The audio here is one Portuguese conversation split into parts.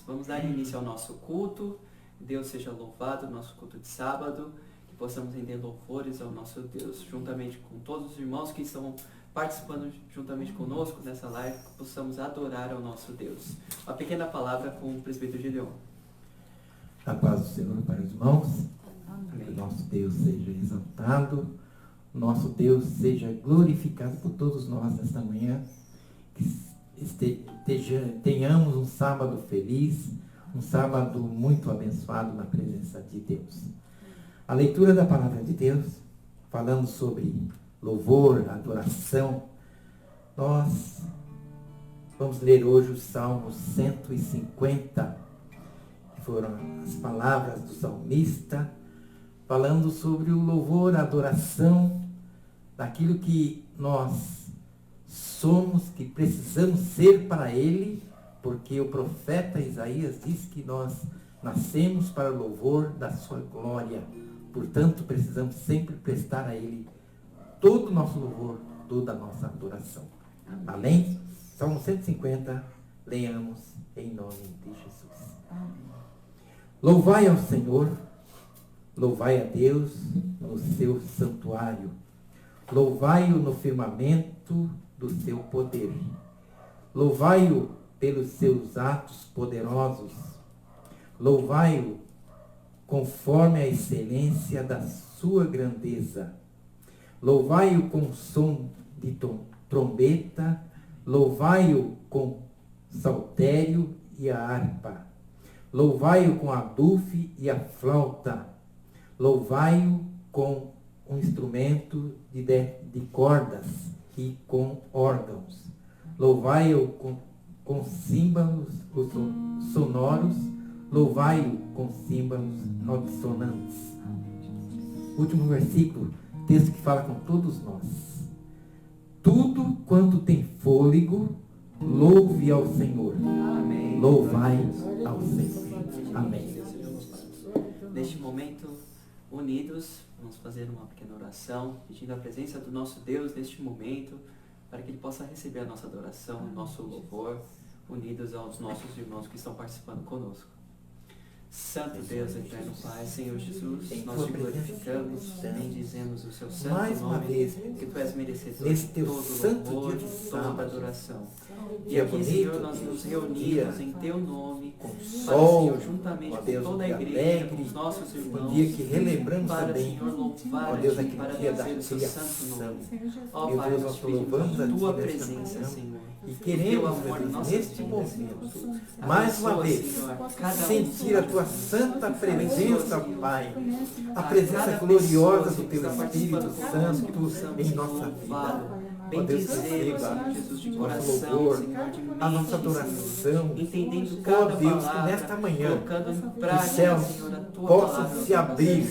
Vamos dar início ao nosso culto. Deus seja louvado, nosso culto de sábado, que possamos render louvores ao nosso Deus, juntamente com todos os irmãos que estão participando juntamente conosco nessa live, que possamos adorar ao nosso Deus. Uma pequena palavra com o presbítero Gideon. A paz do Senhor para os irmãos. Amém. Que o nosso Deus seja exaltado, o nosso Deus seja glorificado por todos nós nesta manhã. Que tenhamos um sábado feliz, um sábado muito abençoado na presença de Deus. A leitura da palavra de Deus, falando sobre louvor, adoração, nós vamos ler hoje o Salmo 150, que foram as palavras do salmista, falando sobre o louvor, a adoração, daquilo que nós somos, que precisamos ser para Ele, porque o profeta Isaías diz que nós nascemos para o louvor da sua glória. Portanto, precisamos sempre prestar a Ele todo o nosso louvor, toda a nossa adoração. Amém? Salmo 150, leiamos em nome de Jesus. Louvai ao Senhor, louvai a Deus no seu santuário, louvai-o no firmamento do seu poder, louvai-o pelos seus atos poderosos, louvai-o conforme a excelência da sua grandeza, louvai-o com som de trombeta, louvai-o com saltério e a harpa, louvai-o com a dufe e a flauta, louvai-o com um instrumento de cordas e com órgãos, louvai-o com símbolos sonoros, louvai-o com símbolos altissonantes. Último versículo, texto que fala com todos nós. Tudo quanto tem fôlego, louve ao Senhor. Amém. Louvai ao Senhor. Amém. Neste momento, unidos, vamos fazer uma pequena oração, pedindo a presença do nosso Deus neste momento, para que Ele possa receber a nossa adoração, o nosso louvor, unidos aos nossos irmãos que estão participando conosco. Santo Deus, eterno Pai, Senhor Jesus, nós te glorificamos, bendizemos o seu santo mais uma nome, vez, que tu és merecedor nesse de teu todo santo louvor, dia de de toda sábado, adoração. E dia aqui, bonito, Senhor, nós nos dia reunimos em teu nome, com para, sol, Senhor, juntamente ó com Deus, toda a dia igreja, alegre, com os nossos um irmãos, dia que relembramos para, também, Senhor, louvar ó Deus, a Ti, aquele para dia da dizer o seu santo criação. nome. Ó Meu Pai, Deus, nós nós te pedimos louvamos a a Ti Tua nesta presença, manhã. Senhor. E Teu queremos, amor meu em Deus, nossas neste vidas, momento, mais uma Abençoa, vez, Senhor, cada um. sentir a Tua santa presença, Senhor, Pai, a a presença cada gloriosa pessoa do que Teu está Espírito participando conosco, que Santo possamos em nossa louvá-lo, vida. Ó Deus, bendizê-lo, receba Senhor Jesus, de nosso coração, louvor, Senhor, de mente, a nossa Senhor, adoração. entendendo Ó cada Deus, que palavra, nesta manhã colocando em os prática, céus Senhor, a Tua possam palavra. se abrir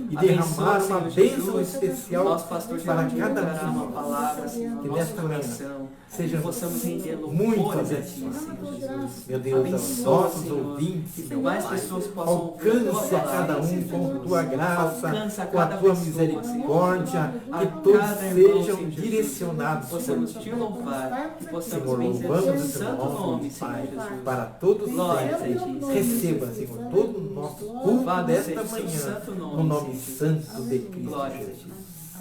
e Abençoa, derramar uma Senhor bênção Jesus, especial nosso pastor para Geraldinho cada dará uma um. palavra, Senhor, Que no nosso nesta manhã coração, seja que possamos render muito louvores a Ti, abençoado. Senhor Jesus. Meu Deus, aos Abençoa, nossos Senhor, ouvintes, que meu mais Pai, pessoas possam ouvir a Tua alcance a cada palavra, um Senhor com Jesus. Tua graça, Alcança com a cada Tua pessoa, misericórdia, Senhor. que A todos cada irmão, sejam Senhor Jesus, direcionados que por possamos Ti. Te louvar, que possamos Senhor, benzer o louvamos Seu o Teu santo nome, nome, Senhor Pai, Jesus. para todos Glória a sempre. Ti, Senhor. Receba, Senhor, todo o nosso culto Louvado desta seja o Seu manhã, santo nome, no nome Senhor santo de Cristo Glória a Jesus. Ti.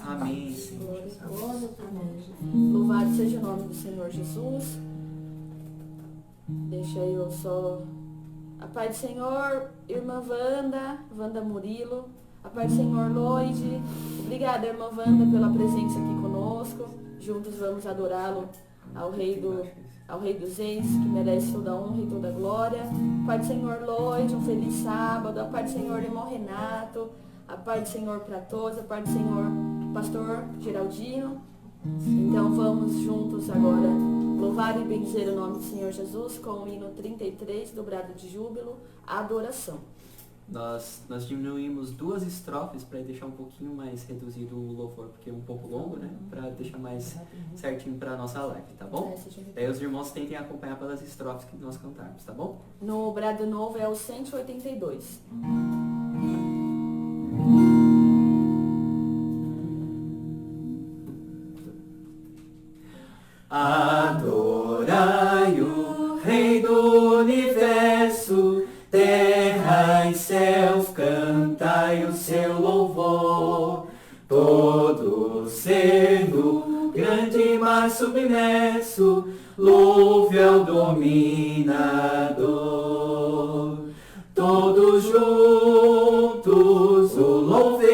Amém, Senhor Jesus. Amém. Louvado seja o nome do Senhor Jesus. Deixa eu só... A paz do Senhor, irmã Wanda Murilo. A paz do Senhor, Loide. Obrigada, irmã Wanda, pela presença aqui conosco. Juntos vamos adorá-lo ao Rei dos Reis, que merece toda a honra e toda a glória. A paz do Senhor, Loide, um feliz sábado. A paz do Senhor, irmão Renato. A paz do Senhor para todos. A paz do Senhor, pastor Geraldino. Então vamos juntos agora louvar e bendizer o nome do Senhor Jesus com o hino 33, dobrado de júbilo, a adoração. Nós diminuímos 2 estrofes para deixar um pouquinho mais reduzido o louvor, porque é um pouco longo, né? Para deixar mais certinho para a nossa live, tá bom? Daí os irmãos tentem acompanhar pelas estrofes que nós cantarmos, tá bom? No brado novo é o 182. Adorai o Rei do Universo. ser no grande mar submerso, louve ao dominador. Todos juntos o louvemos,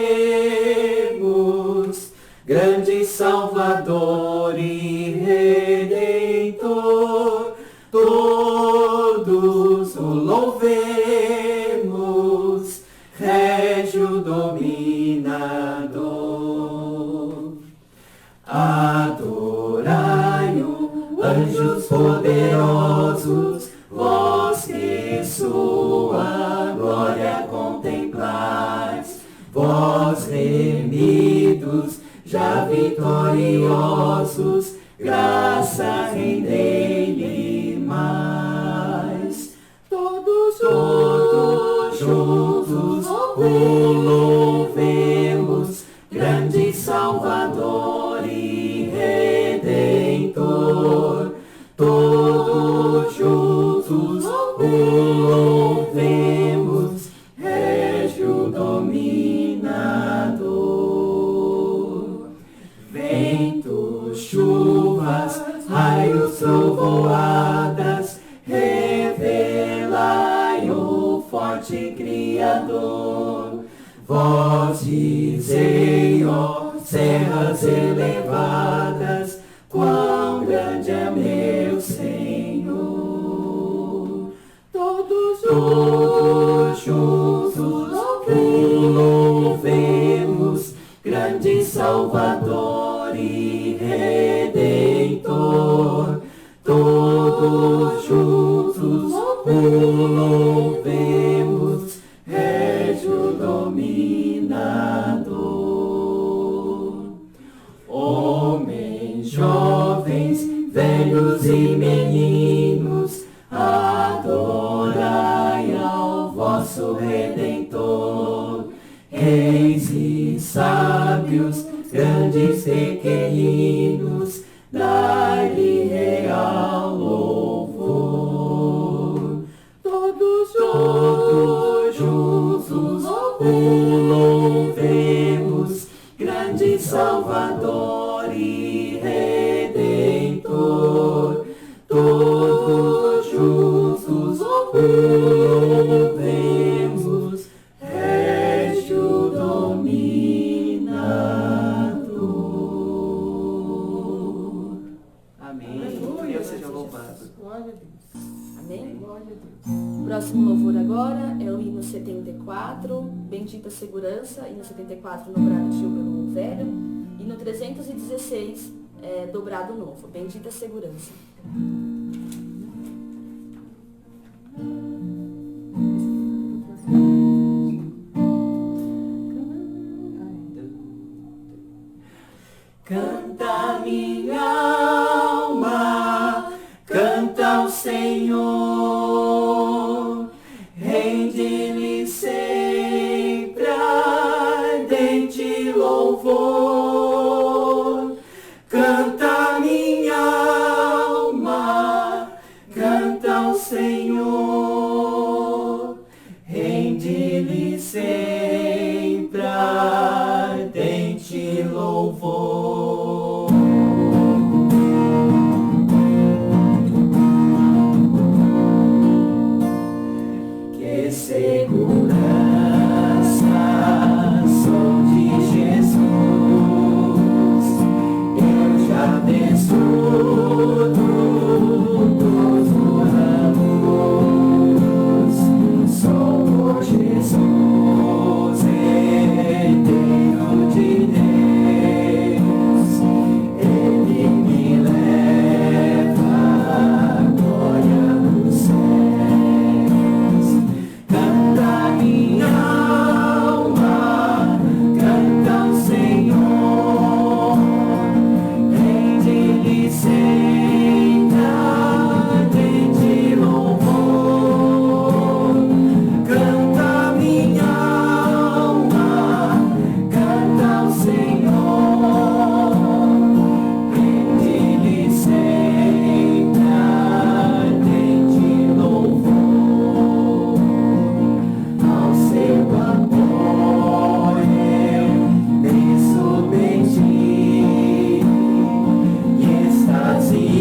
grande Salvador e Redentor. Todos o louvemos, Régio dominador. Adorai-o, anjos poderosos, vós que sua glória contemplais, vós remidos, já vitoriosos, graça rendei-lhe mais. Todos juntos o louvemos, grande Salvador e Redentor. Todos juntos o louvemos, Régio dominador. Ventos, chuvas, raios, trovoadas, revelai o forte Criador. Vós dizei, ó serras elevadas, quão grande é meu Senhor. Todos juntos o louvemos, grande Salvador e Redentor. Todos juntos o louvemos, Régio dominador. Homens, jovens, velhos e meninos, adorai ao vosso Redentor. Reis e sábios, grandes e pequeninos, dai-lhe real louvor. Todos juntos o louvemos, grande Salvador e Redentor. Todos juntos o louvemos, Régio dominador. Amém. Deus seja louvado. Glória a Deus. Amém? Glória a Deus. Próximo louvor agora é o hino 74, Bendita Segurança, hino 74, dobrado de pelo velho, e no 316, dobrado novo, Bendita Segurança. Canta minha alma, canta ao Senhor, rende-lhe sempre ardente louvor. Canta minha alma,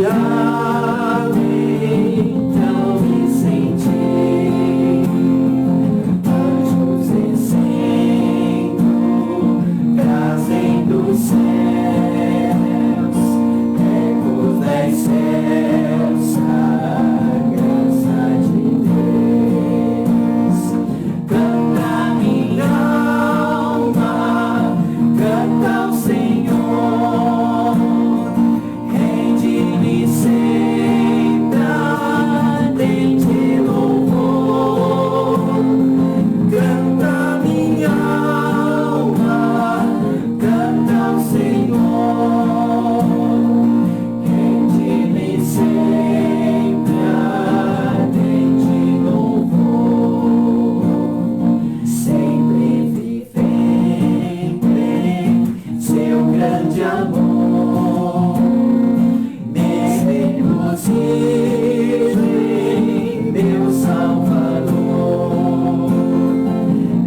então me senti anjos descendo, trazendo os céus, ecos das céus, a graça de Deus. Canta minha alma, canta ao Senhor, rende-lhe sempre ardente louvor. Canta minha alma, canta ao Senhor, rende-lhe sempre ardente louvor. Sempre vivendo em seu grande amor, me regozijo em meu Salvador,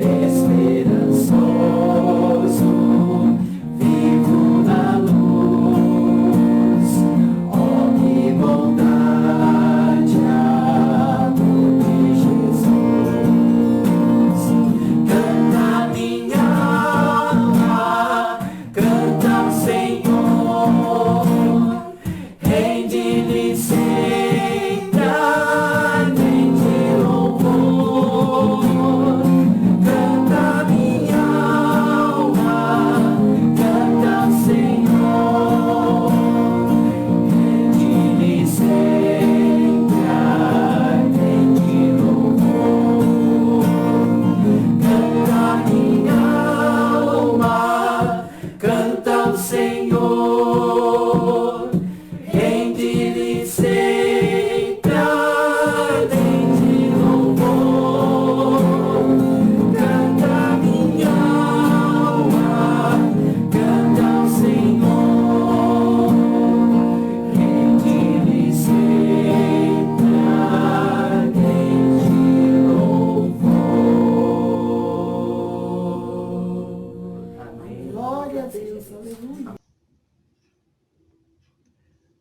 esperançoso, vivo na luz. Oh, que bondade, amor de Jesus. Canta minha alma, canta ao Senhor, rende-lhe sempre ardente louvor. Canta minha alma, canta ao Senhor, rende-lhe sempre ardente louvor. Canta minha alma, canta ao Senhor, rende-lhe sempre ardente louvor. Canta minha alma, canta ao Senhor, rende-lhe sempre ardente louvor. Amém. Glória a Deus, aleluia.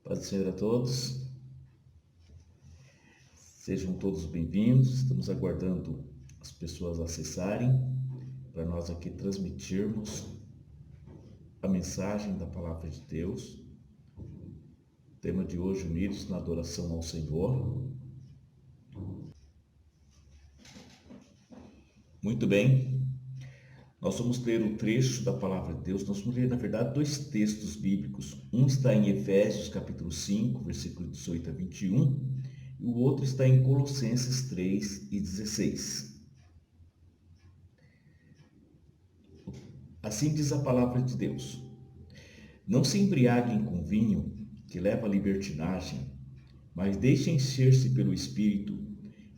Paz do Senhor a todos. Sejam todos bem-vindos. Estamos aguardando as pessoas acessarem para nós aqui transmitirmos a mensagem da Palavra de Deus. O tema de hoje, unidos na adoração ao Senhor. Muito bem. Nós vamos ler um trecho da Palavra de Deus. Nós vamos ler, na verdade, dois textos bíblicos. Um está em Efésios, capítulo 5, versículo 18 a 21, e o outro está em Colossenses 3 e 16. Assim diz a Palavra de Deus: não se embriaguem com vinho, que leva à libertinagem, mas deixem encher-se pelo Espírito,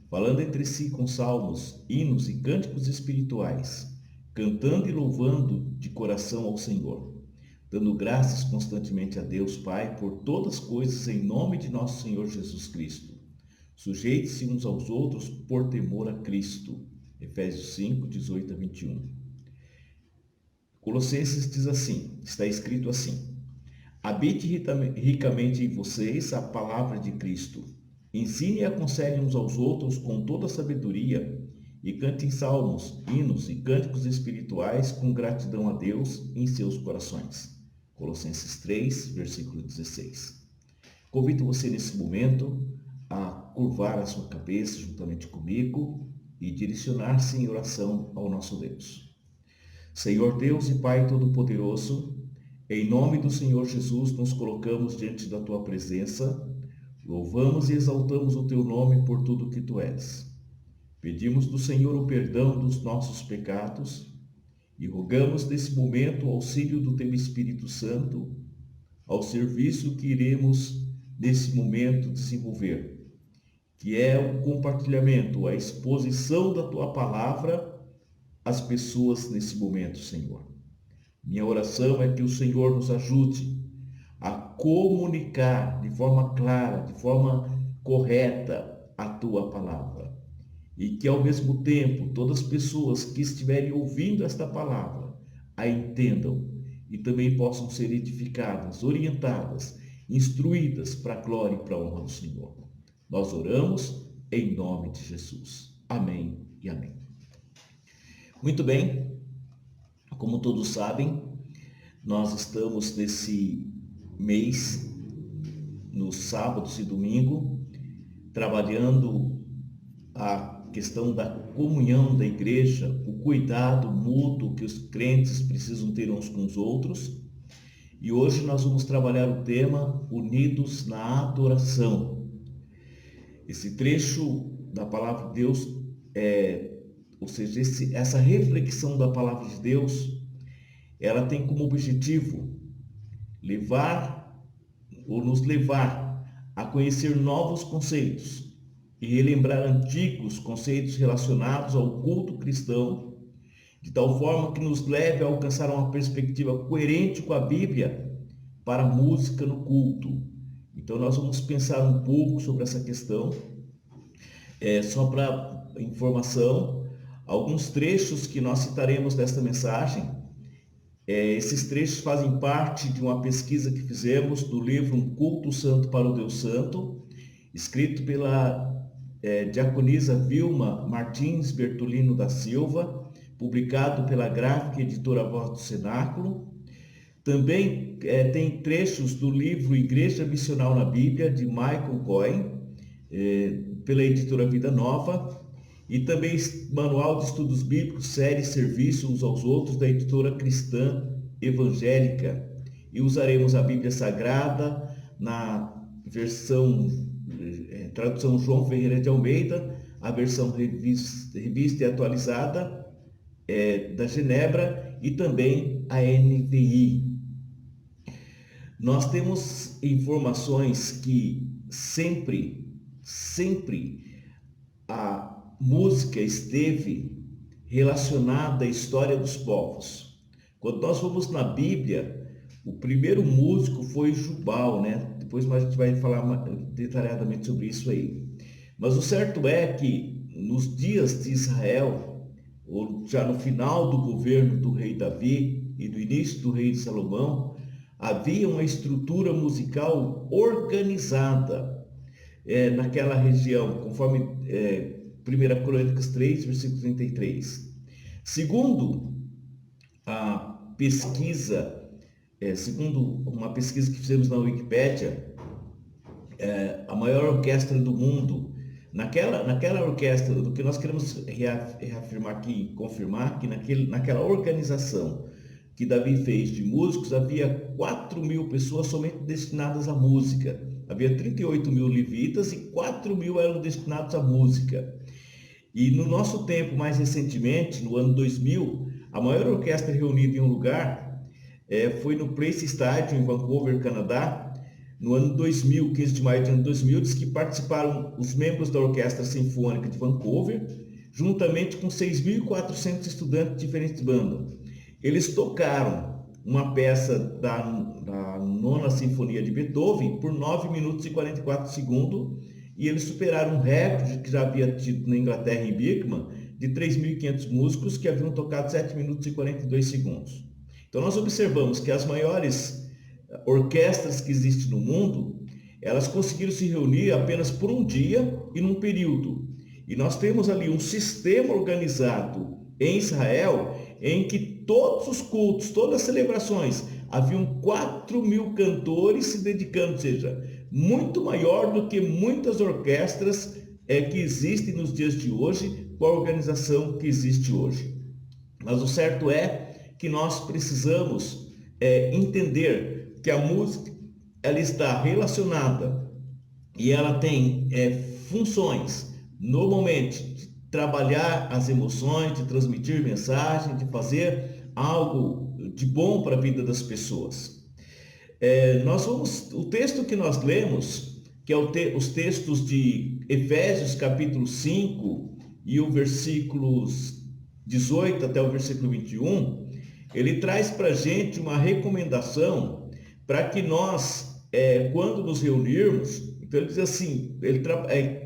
falando entre si com salmos, hinos e cânticos espirituais, cantando e louvando de coração ao Senhor, dando graças constantemente a Deus Pai por todas as coisas em nome de nosso Senhor Jesus Cristo. Sujeite-se uns aos outros por temor a Cristo. Efésios 5, 18 a 21. Colossenses diz assim, está escrito assim: habite ricamente em vocês a palavra de Cristo. Ensine e aconselhe uns aos outros com toda a sabedoria, e cantem salmos, hinos e cânticos espirituais com gratidão a Deus em seus corações. Colossenses 3, versículo 16. Convido você nesse momento a curvar a sua cabeça juntamente comigo e direcionar-se em oração ao nosso Deus. Senhor Deus e Pai Todo-Poderoso, em nome do Senhor Jesus nos colocamos diante da Tua presença, louvamos e exaltamos o Teu nome por tudo que Tu és. Pedimos do Senhor o perdão dos nossos pecados e rogamos nesse momento o auxílio do Teu Espírito Santo ao serviço que iremos nesse momento desenvolver, que é o compartilhamento, a exposição da Tua Palavra às pessoas nesse momento, Senhor. Minha oração é que o Senhor nos ajude a comunicar de forma clara, de forma correta a Tua Palavra. E que ao mesmo tempo todas as pessoas que estiverem ouvindo esta palavra a entendam e também possam ser edificadas, orientadas instruídas para a glória e para a honra do Senhor. Nós oramos em nome de Jesus. Amém e amém. Muito bem, como todos sabem, nós estamos nesse mês, nos sábados e domingo, trabalhando a questão da comunhão da igreja, o cuidado mútuo que os crentes precisam ter uns com os outros. E hoje nós vamos trabalhar o tema Unidos na Adoração. Esse trecho da palavra de Deus, ou seja, essa reflexão da palavra de Deus, ela tem como objetivo nos levar a conhecer novos conceitos e relembrar antigos conceitos relacionados ao culto cristão, de tal forma que nos leve a alcançar uma perspectiva coerente com a Bíblia para a música no culto. Então nós vamos pensar um pouco sobre essa questão. Só para informação, alguns trechos que nós citaremos desta mensagem, esses trechos fazem parte de uma pesquisa que fizemos do livro Um Culto Santo para o Deus Santo, escrito pela diaconisa Vilma Martins Bertolino da Silva, publicado pela Gráfica Editora Voz do Cenáculo. Também tem trechos do livro Igreja Missional na Bíblia, de Michael Cohen, pela editora Vida Nova, e também Manual de Estudos Bíblicos, série Serviço uns aos Outros, da editora Cristã Evangélica. E usaremos a Bíblia Sagrada na versão tradução João Ferreira de Almeida, a versão revista e atualizada da Genebra e também a NVI. Nós temos informações que sempre a música esteve relacionada à história dos povos. Quando nós vamos na Bíblia, o primeiro músico foi Jubal, né? Depois a gente vai falar detalhadamente sobre isso aí. Mas o certo é que nos dias de Israel, ou já no final do governo do rei Davi e do início do rei Salomão, havia uma estrutura musical organizada naquela região, conforme 1 Crônicas 3, versículo 33. Segundo a pesquisa, segundo uma pesquisa que fizemos na Wikipédia, a maior orquestra do mundo, naquela orquestra, do que nós queremos reafirmar aqui, confirmar, que naquela organização que Davi fez de músicos, havia 4.000 pessoas somente destinadas à música. Havia 38.000 levitas e 4.000 eram destinados à música. E no nosso tempo, mais recentemente, no ano 2000, a maior orquestra reunida em um lugar foi no Place Stadium, em Vancouver, Canadá, no ano 2000, 15 de maio do ano 2000, diz que participaram os membros da Orquestra Sinfônica de Vancouver, juntamente com 6.400 estudantes de diferentes bandas. Eles tocaram uma peça da 9ª Sinfonia de Beethoven por 9 minutos e 44 segundos, e eles superaram um recorde que já havia tido na Inglaterra, em Birmingham, de 3.500 músicos que haviam tocado 7 minutos e 42 segundos. Então nós observamos que as maiores orquestras que existem no mundo, elas conseguiram se reunir apenas por um dia e num período. E nós temos ali um sistema organizado em Israel em que todos os cultos, todas as celebrações, haviam 4.000 cantores se dedicando, ou seja, muito maior do que muitas orquestras que existem nos dias de hoje, com a organização que existe hoje. Mas o certo é que nós precisamos entender que a música ela está relacionada e ela tem funções, normalmente, de trabalhar as emoções, de transmitir mensagem, de fazer algo de bom para a vida das pessoas. O texto que nós lemos, que é os textos de Efésios capítulo 5 e o versículos 18 até o versículo 21, ele traz para a gente uma recomendação para que nós, quando nos reunirmos, então ele diz assim,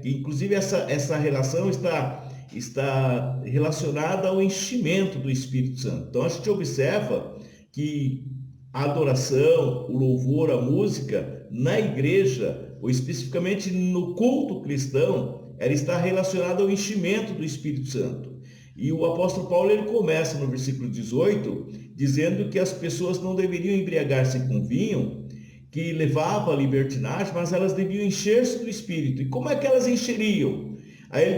inclusive essa relação está relacionada ao enchimento do Espírito Santo. Então a gente observa que a adoração, o louvor, a música na igreja, ou especificamente no culto cristão, ela está relacionada ao enchimento do Espírito Santo. E o apóstolo Paulo, ele começa no versículo 18, dizendo que as pessoas não deveriam embriagar-se com vinho, que levava à libertinagem, mas elas deviam encher-se do Espírito. E como é que elas encheriam? Aí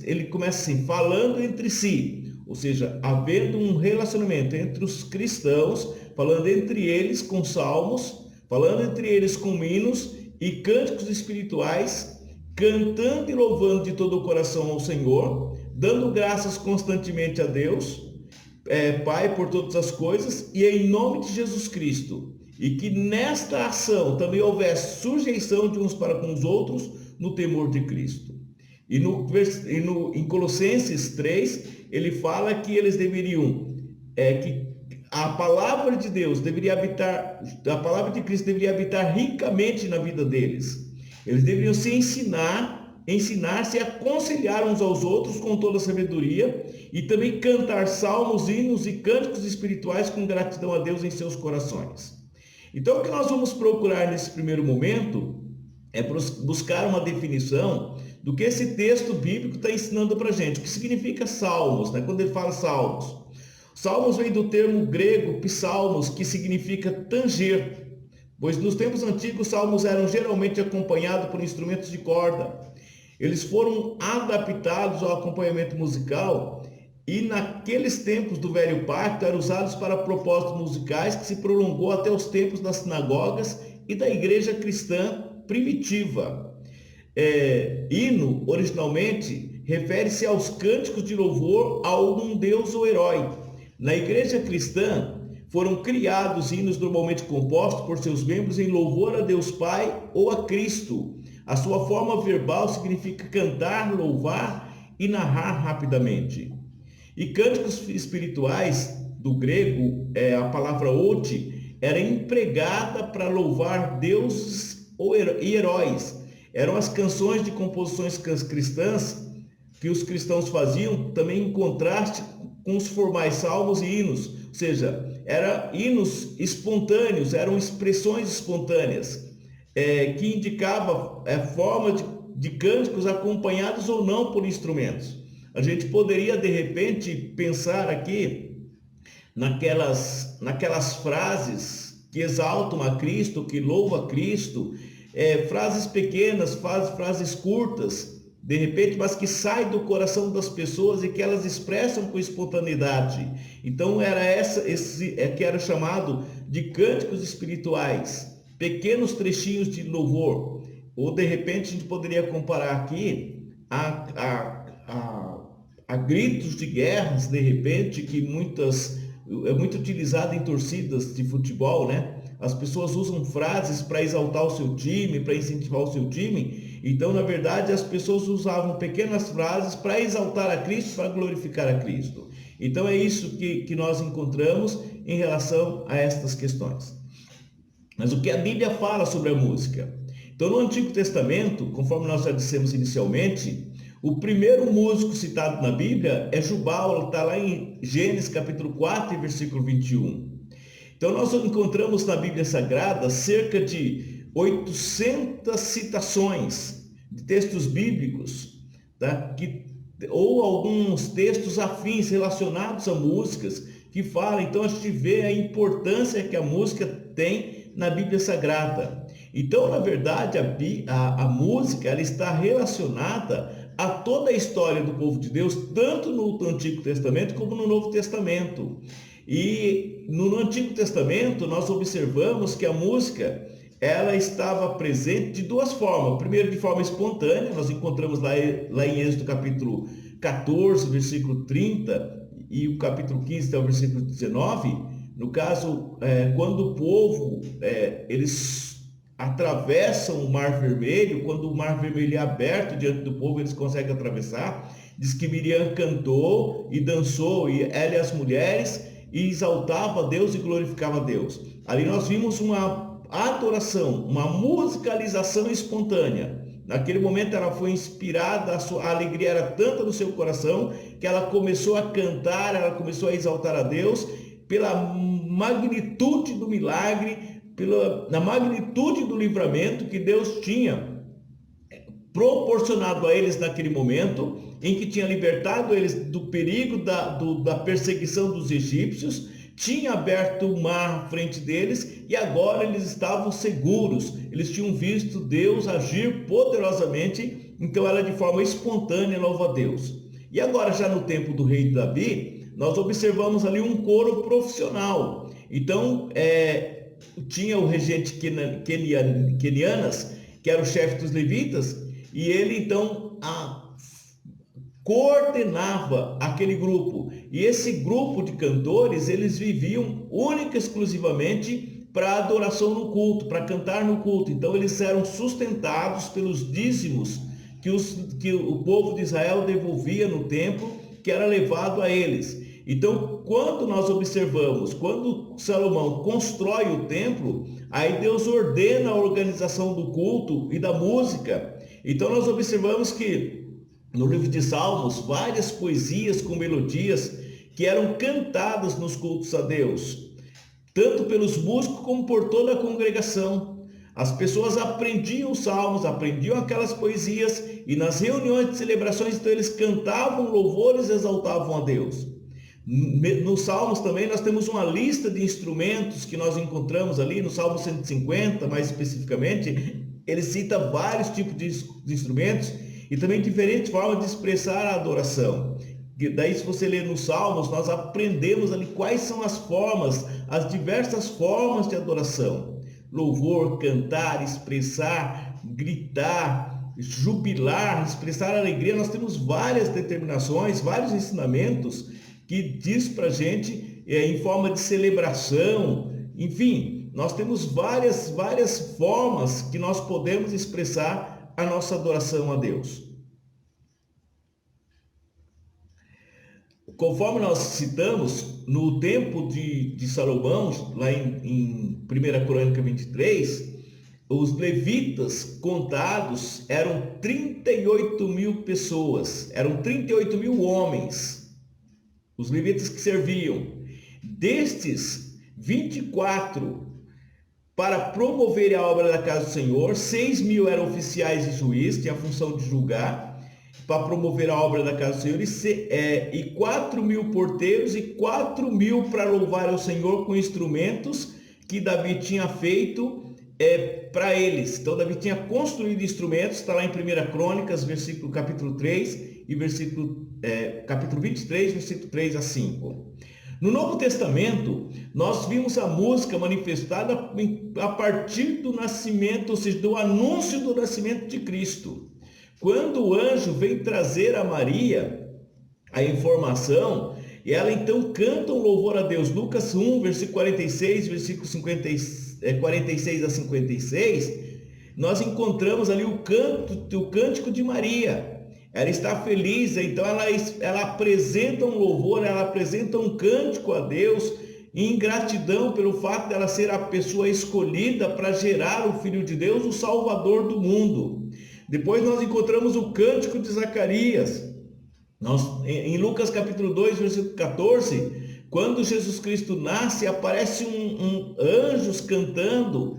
ele começa assim, falando entre si, ou seja, havendo um relacionamento entre os cristãos, falando entre eles com salmos, falando entre eles com hinos e cânticos espirituais, cantando e louvando de todo o coração ao Senhor, dando graças constantemente a Deus, Pai, por todas as coisas, e em nome de Jesus Cristo. E que nesta ação também houvesse sujeição de uns para com os outros no temor de Cristo. Em Colossenses 3, ele fala que eles deveriam, que a palavra de Deus deveria habitar, a palavra de Cristo deveria habitar ricamente na vida deles. Eles deveriam se ensinar-se e aconselhar uns aos outros com toda a sabedoria e também cantar salmos, hinos e cânticos espirituais com gratidão a Deus em seus corações. Então, o que nós vamos procurar nesse primeiro momento é buscar uma definição do que esse texto bíblico está ensinando para a gente. O que significa salmos, né? Quando ele fala salmos. Salmos vem do termo grego psalmos, que significa tanger, pois nos tempos antigos salmos eram geralmente acompanhados por instrumentos de corda. Eles foram adaptados ao acompanhamento musical e naqueles tempos do Velho Pacto eram usados para propósitos musicais que se prolongou até os tempos das sinagogas e da igreja cristã primitiva. Hino, originalmente, refere-se aos cânticos de louvor a algum deus ou herói. Na igreja cristã, foram criados hinos normalmente compostos por seus membros em louvor a Deus Pai ou a Cristo. A sua forma verbal significa cantar, louvar e narrar rapidamente. E cânticos espirituais, do grego, a palavra oti, era empregada para louvar deuses e heróis. Eram as canções de composições cristãs que os cristãos faziam, também em contraste com os formais salmos e hinos. Ou seja, eram hinos espontâneos, eram expressões espontâneas, que indicavam forma de cânticos acompanhados ou não por instrumentos. A gente poderia, de repente, pensar aqui naquelas frases que exaltam a Cristo, que louvam a Cristo, frases pequenas, frases curtas, de repente, mas que saem do coração das pessoas e que elas expressam com espontaneidade. Então, era que era chamado de cânticos espirituais, pequenos trechinhos de louvor. Ou, de repente, a gente poderia comparar aqui a gritos de guerras, de repente, que é muito utilizado em torcidas de futebol, né? As pessoas usam frases para exaltar o seu time, para incentivar o seu time. Então, na verdade, as pessoas usavam pequenas frases para exaltar a Cristo, para glorificar a Cristo. Então, é isso que nós encontramos em relação a estas questões. Mas o que a Bíblia fala sobre a música? Então, no Antigo Testamento, conforme nós já dissemos inicialmente, o primeiro músico citado na Bíblia é Jubal, está lá em Gênesis capítulo 4, versículo 21. Então, nós encontramos na Bíblia Sagrada cerca de 800 citações de textos bíblicos, tá? Ou alguns textos afins relacionados a músicas que falam. Então, a gente vê a importância que a música tem na Bíblia Sagrada. Então, na verdade, a música ela está relacionada a toda a história do povo de Deus, tanto no Antigo Testamento como no Novo Testamento. E no Antigo Testamento nós observamos que a música ela estava presente de duas formas. Primeiro, de forma espontânea, nós encontramos lá em Êxodo capítulo 14, versículo 30 e o capítulo 15 até o versículo 19. No caso, quando o povo, eles atravessam o Mar Vermelho, quando o Mar Vermelho é aberto diante do povo, eles conseguem atravessar. Diz que Miriam cantou e dançou, e ela e as mulheres, e exaltava a Deus e glorificava a Deus. Ali nós vimos uma adoração, uma musicalização espontânea. Naquele momento ela foi inspirada, a alegria era tanta no seu coração, que ela começou a cantar, ela começou a exaltar a Deus, pela magnitude do milagre, na magnitude do livramento que Deus tinha proporcionado a eles naquele momento, em que tinha libertado eles do perigo da perseguição dos egípcios, tinha aberto o mar à frente deles e agora eles estavam seguros, eles tinham visto Deus agir poderosamente, então era de forma espontânea, louva a Deus. E agora, já no tempo do rei Davi, nós observamos ali um coro profissional. Então, tinha o regente Quenianas, que era o chefe dos levitas, e ele então coordenava aquele grupo. E esse grupo de cantores, eles viviam única e exclusivamente para adoração no culto, para cantar no culto. Então eles eram sustentados pelos dízimos que o povo de Israel devolvia no templo, que era levado a eles. Então, quando nós observamos, quando Salomão constrói o templo, aí Deus ordena a organização do culto e da música. Então nós observamos que no livro de Salmos, várias poesias com melodias que eram cantadas nos cultos a Deus, tanto pelos músicos como por toda a congregação. As pessoas aprendiam os salmos, aprendiam aquelas poesias, e nas reuniões de celebrações, então eles cantavam louvores e exaltavam a Deus. Nos salmos também nós temos uma lista de instrumentos que nós encontramos ali, no Salmo 150 mais especificamente, ele cita vários tipos de instrumentos, e também diferentes formas de expressar a adoração. E daí, se você ler nos Salmos, nós aprendemos ali quais são as formas, as diversas formas de adoração. Louvor, cantar, expressar, gritar, jubilar, expressar alegria. Nós temos várias determinações, vários ensinamentos que diz para a gente em forma de celebração. Enfim, nós temos várias formas que nós podemos expressar a nossa adoração a Deus. Conforme nós citamos, no tempo de Salomão, lá em 1 Crônica 23, os levitas contados eram 38 mil pessoas, eram 38 mil homens, os levitas que serviam. Destes, 24 para promover a obra da casa do Senhor, 6 mil eram oficiais e juízes, tinha a função de julgar, para promover a obra da casa do Senhor, e 4 mil porteiros e 4 mil para louvar ao Senhor com instrumentos que Davi tinha feito para eles. Então Davi tinha construído instrumentos, está lá em 1 Crônicas, capítulo 3, e capítulo 23, versículo 3 a 5. No Novo Testamento, nós vimos a música manifestada a partir do nascimento, ou seja, do anúncio do nascimento de Cristo. Quando o anjo vem trazer a Maria a informação, e ela então canta um louvor a Deus. Lucas 1, versículo 46, versículo 46 a 56, nós encontramos ali o cântico de Maria. Ela está feliz, então ela apresenta um louvor, ela apresenta um cântico a Deus, em gratidão pelo fato dela ser a pessoa escolhida para gerar o Filho de Deus, o Salvador do mundo. Depois nós encontramos o cântico de Zacarias. Em Lucas capítulo 2, versículo 14, quando Jesus Cristo nasce, aparece anjos cantando,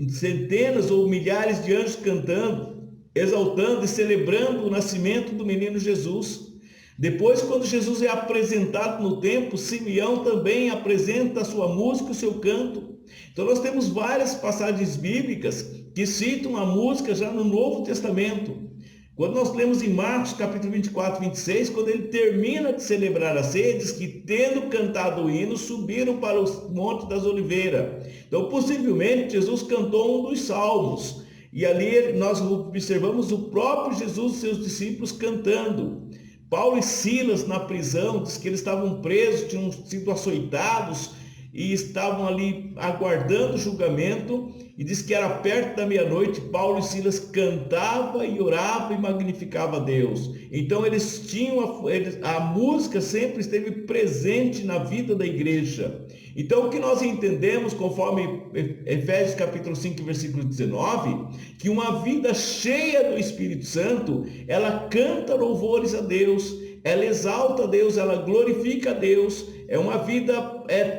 centenas ou milhares de anjos cantando, exaltando e celebrando o nascimento do menino Jesus. Depois, quando Jesus é apresentado no templo, Simeão também apresenta a sua música, o seu canto. Então nós temos várias passagens bíblicas que citam a música já no Novo Testamento. Quando nós lemos em Marcos capítulo 24, 26, quando ele termina de celebrar a ceia, diz que tendo cantado o hino, subiram para o Monte das Oliveiras. Então possivelmente Jesus cantou um dos salmos. E ali nós observamos o próprio Jesus e seus discípulos cantando. Paulo e Silas na prisão, diz que eles estavam presos, tinham sido açoitados e estavam ali aguardando o julgamento, e diz que era perto da meia-noite, Paulo e Silas cantavam e oravam e magnificavam a Deus. Então eles tinham, a música sempre esteve presente na vida da igreja. Então o que nós entendemos, conforme Efésios capítulo 5, versículo 19, que uma vida cheia do Espírito Santo, ela canta louvores a Deus, ela exalta a Deus, ela glorifica a Deus, é uma vida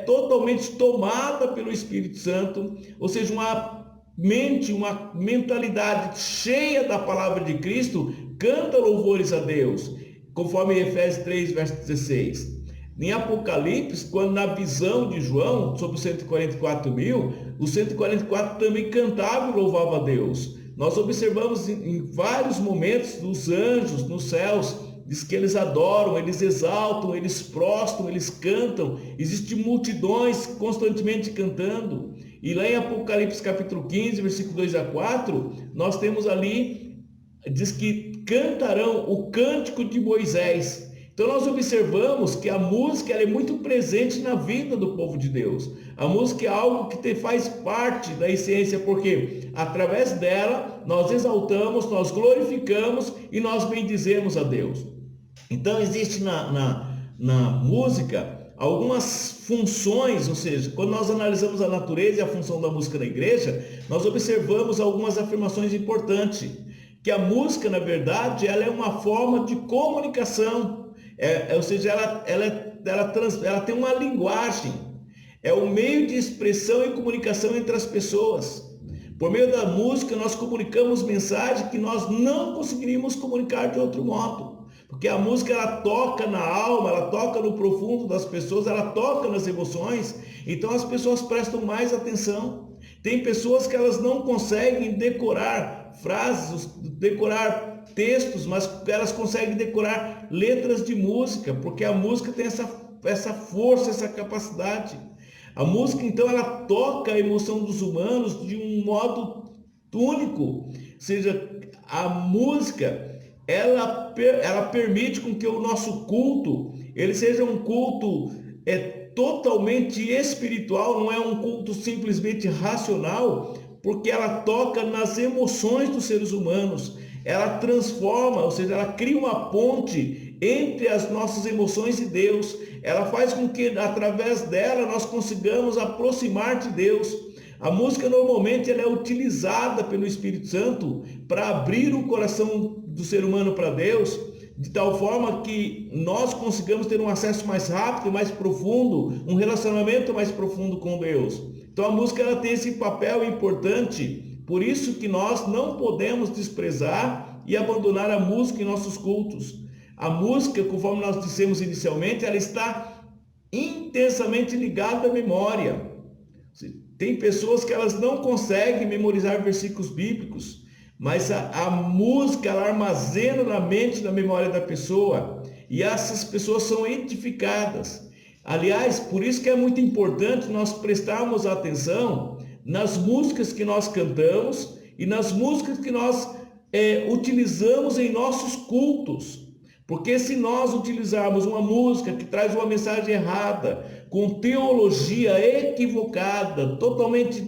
totalmente tomada pelo Espírito Santo, ou seja, uma mente, uma mentalidade cheia da palavra de Cristo, canta louvores a Deus, conforme Efésios 3, verso 16. Em Apocalipse, quando na visão de João, sobre os 144 mil, os 144 também cantavam e louvavam a Deus. Nós observamos em vários momentos dos anjos nos céus, diz que eles adoram, eles exaltam, eles prostram, eles cantam. Existem multidões constantemente cantando. E lá em Apocalipse capítulo 15, versículo 2 a 4, nós temos ali, diz que cantarão o cântico de Moisés. Então nós observamos que a música ela é muito presente na vida do povo de Deus. A música é algo que faz parte da essência, porque através dela nós exaltamos, nós glorificamos e nós bendizemos a Deus. Então existe na música algumas funções, ou seja, quando nós analisamos a natureza e a função da música na igreja, nós observamos algumas afirmações importantes, que a música, na verdade, ela é uma forma de comunicação. Ou seja, ela tem uma linguagem, é um meio de expressão e comunicação entre as pessoas. Por meio da música, nós comunicamos mensagens que nós não conseguiríamos comunicar de outro modo, porque a música ela toca na alma, ela toca no profundo das pessoas, ela toca nas emoções, então as pessoas prestam mais atenção. Tem pessoas que elas não conseguem decorar frases, decorar textos, mas elas conseguem decorar letras de música, porque a música tem essa força, essa capacidade. A música, então, ela toca a emoção dos humanos de um modo único. Ou seja, a música, ela permite com que o nosso culto, ele seja um culto totalmente espiritual, não é um culto simplesmente racional, porque ela toca nas emoções dos seres humanos. Ela transforma, ou seja, ela cria uma ponte entre as nossas emoções e Deus. Ela faz com que, através dela, nós consigamos aproximar de Deus. A música, normalmente, ela é utilizada pelo Espírito Santo para abrir o coração do ser humano para Deus, de tal forma que nós consigamos ter um acesso mais rápido e mais profundo, um relacionamento mais profundo com Deus. Então, a música ela tem esse papel importante. Por isso que nós não podemos desprezar e abandonar a música em nossos cultos. A música, conforme nós dissemos inicialmente, ela está intensamente ligada à memória. Tem pessoas que elas não conseguem memorizar versículos bíblicos, mas a música ela armazena na mente, na memória da pessoa, e essas pessoas são edificadas. Aliás, por isso que é muito importante nós prestarmos atenção nas músicas que nós cantamos e nas músicas que nós utilizamos em nossos cultos. Porque se nós utilizarmos uma música que traz uma mensagem errada, com teologia equivocada, totalmente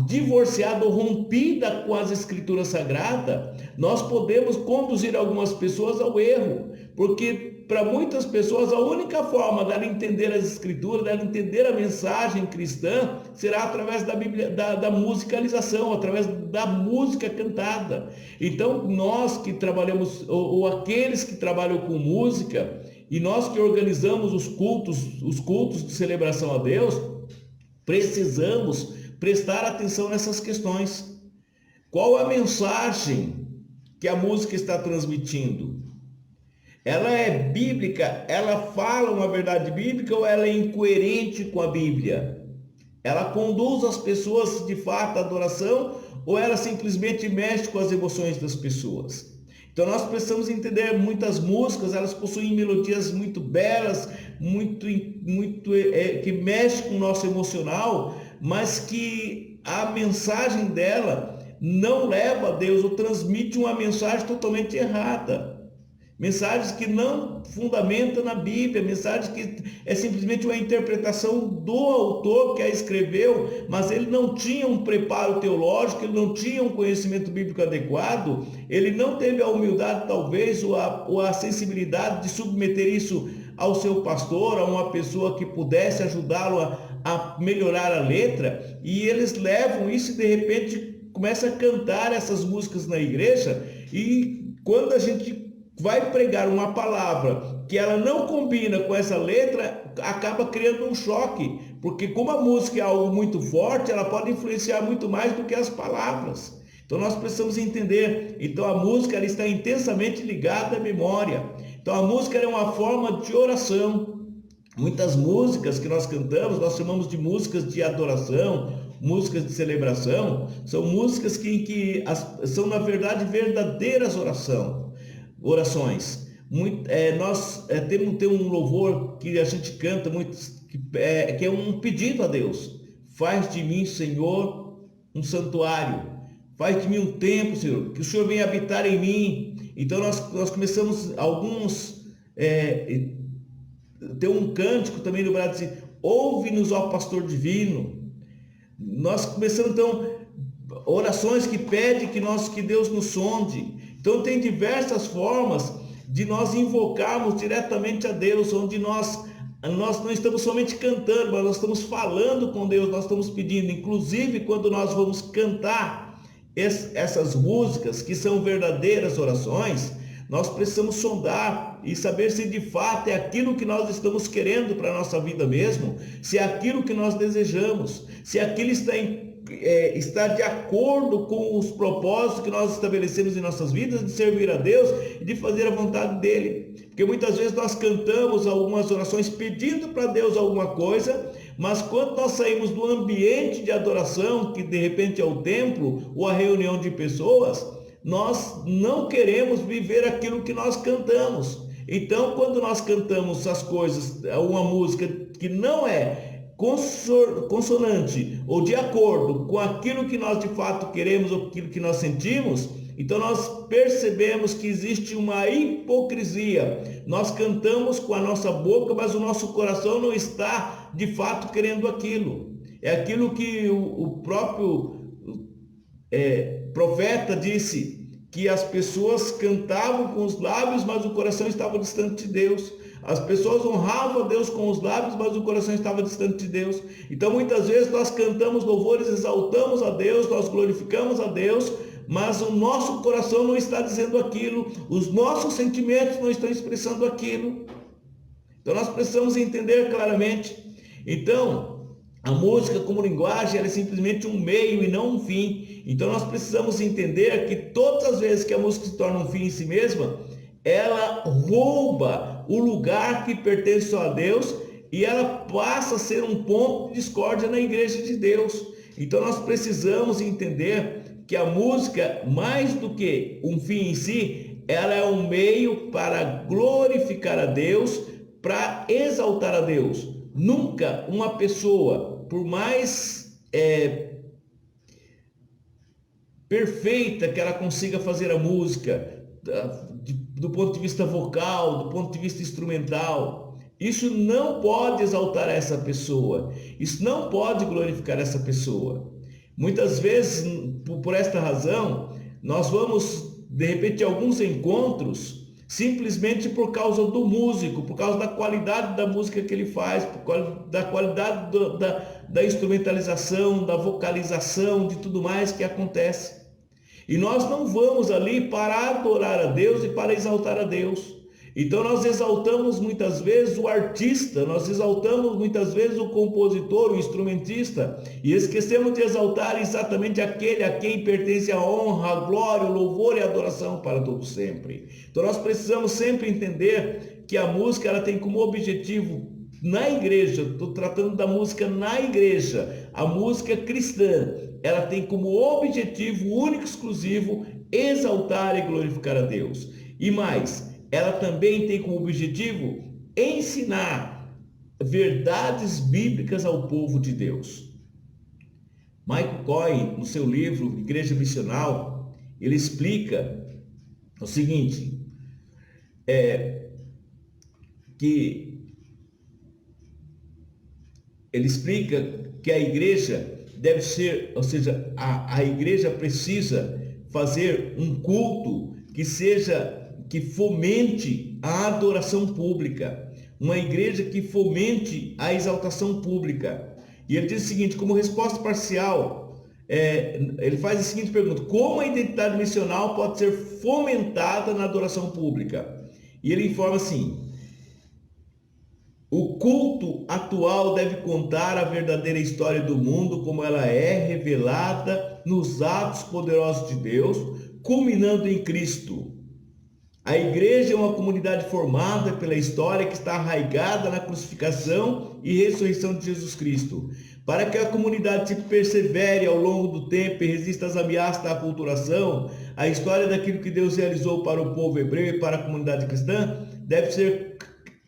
divorciada ou rompida com as escrituras sagradas, nós podemos conduzir algumas pessoas ao erro, porque para muitas pessoas a única forma dela entender as escrituras, dela entender a mensagem cristã, será através da Bíblia, da musicalização, através da música cantada. Então nós que trabalhamos, ou aqueles que trabalham com música, e nós que organizamos os cultos de celebração a Deus, precisamos prestar atenção nessas questões. Qual a mensagem que a música está transmitindo? Ela é bíblica? Ela fala uma verdade bíblica ou ela é incoerente com a Bíblia? Ela conduz as pessoas de fato à adoração ou ela simplesmente mexe com as emoções das pessoas? Então nós precisamos entender, muitas músicas, elas possuem melodias muito belas, que mexem com o nosso emocional, mas que a mensagem dela não leva a Deus ou transmite uma mensagem totalmente errada. Mensagens que não fundamentam na Bíblia, mensagens que é simplesmente uma interpretação do autor que a escreveu, mas ele não tinha um preparo teológico, ele não tinha um conhecimento bíblico adequado, ele não teve a humildade talvez ou a sensibilidade de submeter isso ao seu pastor, a uma pessoa que pudesse ajudá-lo a melhorar a letra, e eles levam isso e de repente começam a cantar essas músicas na igreja, e quando a gente vai pregar uma palavra que ela não combina com essa letra, acaba criando um choque, porque como a música é algo muito forte, ela pode influenciar muito mais do que as palavras. Então nós precisamos entender, então a música ela está intensamente ligada à memória. Então a música é uma forma de oração. Muitas músicas que nós cantamos, nós chamamos de músicas de adoração, músicas de celebração, são músicas que são na verdade verdadeiras orações. Nós temos um louvor que a gente canta muito, que é um pedido a Deus. Faz de mim, Senhor, um santuário. Faz de mim um templo, Senhor, que o Senhor venha habitar em mim. Então nós começamos tem um cântico também no Brasil, ouve-nos, ó pastor divino. Nós começamos então orações que pedem que Deus nos sonde. Então tem diversas formas de nós invocarmos diretamente a Deus, onde nós não estamos somente cantando, mas nós estamos falando com Deus, nós estamos pedindo. Inclusive quando nós vamos cantar essas músicas que são verdadeiras orações, nós precisamos sondar e saber se de fato é aquilo que nós estamos querendo para a nossa vida mesmo, se é aquilo que nós desejamos, se aquilo está de acordo com os propósitos que nós estabelecemos em nossas vidas, de servir a Deus e de fazer a vontade dEle. Porque muitas vezes nós cantamos algumas orações pedindo para Deus alguma coisa, mas quando nós saímos do ambiente de adoração, que de repente é o templo ou a reunião de pessoas, nós não queremos viver aquilo que nós cantamos. Então, quando nós cantamos as coisas, uma música que não é consonante ou de acordo com aquilo que nós de fato queremos ou aquilo que nós sentimos, então nós percebemos que existe uma hipocrisia. Nós cantamos com a nossa boca, mas o nosso coração não está de fato querendo aquilo. É aquilo que o próprio profeta disse, que as pessoas cantavam com os lábios, mas o coração estava distante de Deus. As pessoas honravam a Deus com os lábios, mas o coração estava distante de Deus. Então muitas vezes nós cantamos louvores, exaltamos a Deus, nós glorificamos a Deus, mas o nosso coração não está dizendo aquilo, os nossos sentimentos não estão expressando aquilo. Então nós precisamos entender claramente. Então a música como linguagem ela é simplesmente um meio e não um fim. Então nós precisamos entender que todas as vezes que a música se torna um fim em si mesma, ela rouba o lugar que pertence só a Deus e ela passa a ser um ponto de discórdia na igreja de Deus. Então nós precisamos entender que a música, mais do que um fim em si, ela é um meio para glorificar a Deus, para exaltar a Deus. Nunca uma pessoa, por mais perfeita que ela consiga fazer a música, do ponto de vista vocal, do ponto de vista instrumental, isso não pode exaltar essa pessoa, isso não pode glorificar essa pessoa. Muitas vezes, por esta razão, nós vamos, de repente, a alguns encontros, simplesmente por causa do músico, por causa da qualidade da música que ele faz, por causa da qualidade da instrumentalização, da vocalização, de tudo mais que acontece. E nós não vamos ali para adorar a Deus e para exaltar a Deus. Então nós exaltamos muitas vezes o artista, nós exaltamos muitas vezes o compositor, o instrumentista, e esquecemos de exaltar exatamente aquele a quem pertence a honra, a glória, o louvor e a adoração para todo sempre. Então nós precisamos sempre entender que a música ela tem como objetivo na igreja, estou tratando da música na igreja, a música cristã, ela tem como objetivo único e exclusivo exaltar e glorificar a Deus. E mais, ela também tem como objetivo ensinar verdades bíblicas ao povo de Deus. Michael Cohen, no seu livro Igreja Missional, ele explica o seguinte, que ele explica que a igreja deve ser, ou seja, a igreja precisa fazer um culto que fomente a adoração pública, uma igreja que fomente a exaltação pública. E ele diz o seguinte, como resposta parcial, ele faz a seguinte pergunta: como a identidade missional pode ser fomentada na adoração pública? E ele informa assim: o culto atual deve contar a verdadeira história do mundo como ela é revelada nos atos poderosos de Deus, culminando em Cristo. A igreja é uma comunidade formada pela história que está arraigada na crucificação e ressurreição de Jesus Cristo. Para que a comunidade se persevere ao longo do tempo e resista às ameaças da aculturação, a história daquilo que Deus realizou para o povo hebreu e para a comunidade cristã deve ser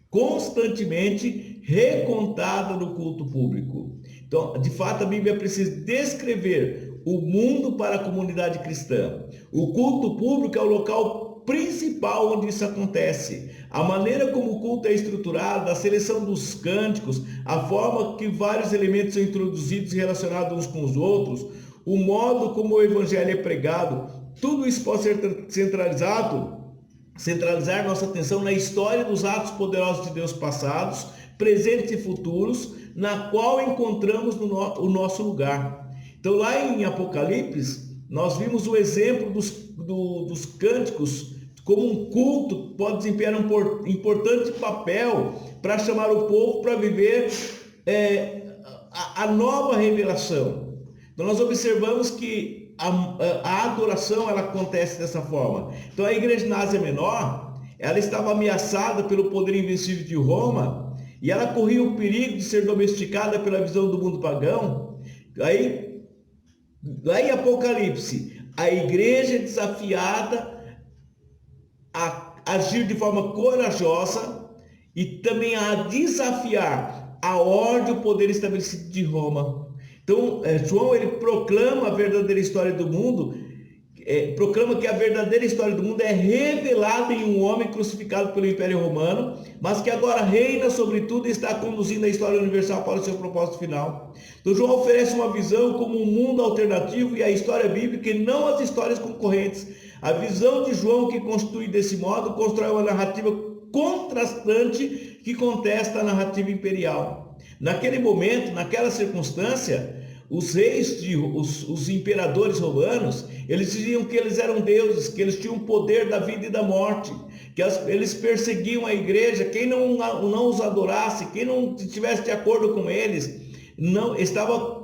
constantemente recontada no culto público. Então, de fato, a Bíblia precisa descrever o mundo para a comunidade cristã. O culto público é o local principal onde isso acontece. A maneira como o culto é estruturado, a seleção dos cânticos, a forma que vários elementos são introduzidos e relacionados uns com os outros, o modo como o evangelho é pregado, tudo isso pode ser centralizar nossa atenção na história dos atos poderosos de Deus passados, presentes e futuros, na qual encontramos o nosso lugar. Então, lá em Apocalipse, nós vimos o exemplo dos cânticos, como um culto pode desempenhar um importante papel para chamar o povo para viver a nova revelação. Então, nós observamos que a adoração ela acontece dessa forma. Então, a igreja na Ásia Menor, ela estava ameaçada pelo poder invencível de Roma e ela corria o perigo de ser domesticada pela visão do mundo pagão. Aí, lá em Apocalipse, a igreja é desafiada a agir de forma corajosa e também a desafiar a ordem e o poder estabelecido de Roma. Então, João ele proclama a verdadeira história do mundo, proclama que a verdadeira história do mundo é revelada em um homem crucificado pelo Império Romano, mas que agora reina sobre tudo e está conduzindo a história universal para o seu propósito final. Então, João oferece uma visão como um mundo alternativo e a história bíblica e não as histórias concorrentes. A visão de João, que constitui desse modo, constrói uma narrativa contrastante que contesta a narrativa imperial. Naquele momento, naquela circunstância, os reis, os imperadores romanos, eles diziam que eles eram deuses, que eles tinham o poder da vida e da morte, que eles perseguiam a igreja. Quem não os adorasse, quem não estivesse de acordo com eles, não estava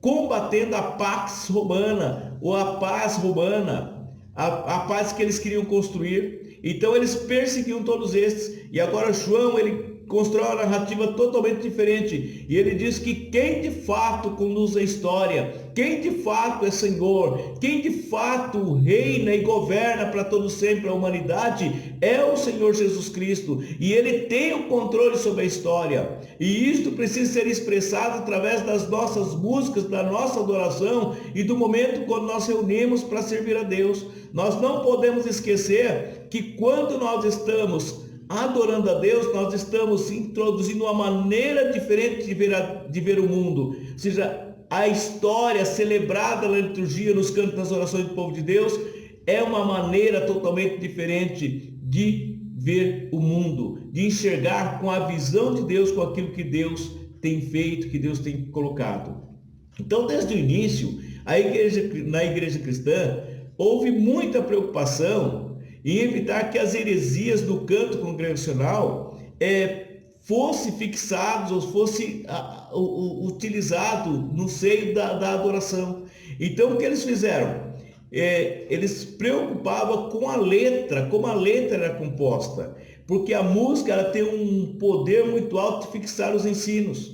combatendo a pax romana, ou a paz romana, a paz que eles queriam construir. Então eles perseguiam todos estes, e agora João ele constrói uma narrativa totalmente diferente, e ele diz que quem de fato conduz a história, quem de fato é Senhor, quem de fato reina e governa para todo sempre a humanidade é o Senhor Jesus Cristo, e ele tem o controle sobre a história, e isto precisa ser expressado através das nossas músicas, da nossa adoração e do momento quando nós reunimos para servir a Deus. Nós não podemos esquecer que quando nós estamos adorando a Deus, nós estamos introduzindo uma maneira diferente de ver o mundo. Ou seja, a história celebrada na liturgia, nos cantos, nas orações do povo de Deus, é uma maneira totalmente diferente de ver o mundo, de enxergar com a visão de Deus, com aquilo que Deus tem feito, que Deus tem colocado. Então, desde o início, na igreja cristã, houve muita preocupação em evitar que as heresias do canto congregacional fosse fixado ou fosse utilizado no seio da adoração. Então, o que eles fizeram? Eles preocupavam com a letra, como a letra era composta, porque a música ela tem um poder muito alto de fixar os ensinos.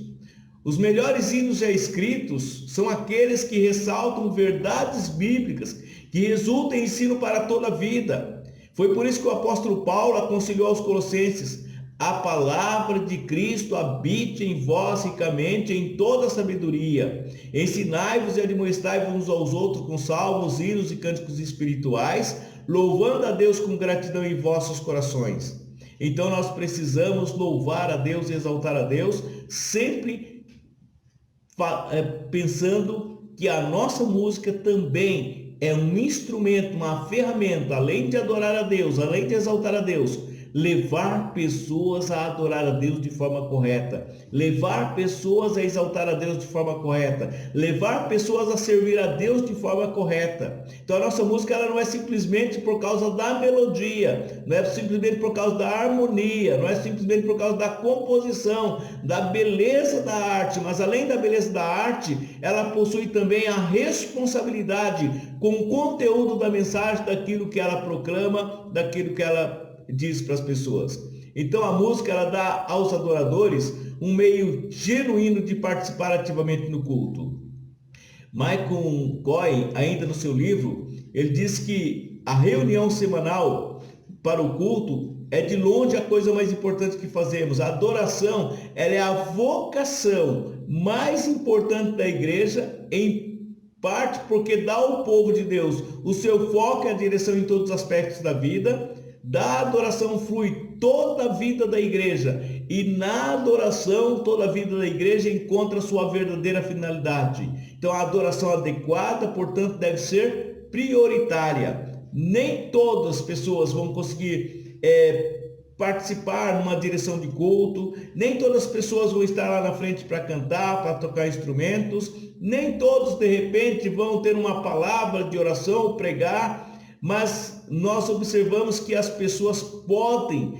Os melhores hinos já escritos são aqueles que ressaltam verdades bíblicas, que resultam em ensino para toda a vida. Foi por isso que o apóstolo Paulo aconselhou aos Colossenses: a palavra de Cristo habite em vós ricamente em toda sabedoria. Ensinai-vos e admoestai-vos uns aos outros com salmos, hinos e cânticos espirituais, louvando a Deus com gratidão em vossos corações. Então nós precisamos louvar a Deus e exaltar a Deus, sempre pensando que a nossa música também é um instrumento, uma ferramenta, além de adorar a Deus, além de exaltar a Deus, levar pessoas a adorar a Deus de forma correta, levar pessoas a exaltar a Deus de forma correta, levar pessoas a servir a Deus de forma correta. Então a nossa música ela não é simplesmente por causa da melodia, não é simplesmente por causa da harmonia, não é simplesmente por causa da composição, da beleza da arte, mas além da beleza da arte, ela possui também a responsabilidade com o conteúdo da mensagem, daquilo que ela proclama, daquilo que ela diz para as pessoas. Então a música ela dá aos adoradores um meio genuíno de participar ativamente no culto. Michael Cohen, ainda no seu livro, ele diz que a reunião semanal para o culto é de longe a coisa mais importante que fazemos. A adoração ela é a vocação mais importante da igreja, em parte porque dá ao povo de Deus o seu foco e a direção em todos os aspectos da vida. Da adoração flui toda a vida da igreja, e na adoração toda a vida da igreja encontra sua verdadeira finalidade. Então a adoração adequada, portanto, deve ser prioritária. Nem todas as pessoas vão conseguir participar numa direção de culto, nem todas as pessoas vão estar lá na frente para cantar, para tocar instrumentos, nem todos de repente vão ter uma palavra de oração, pregar, mas nós observamos que as pessoas podem,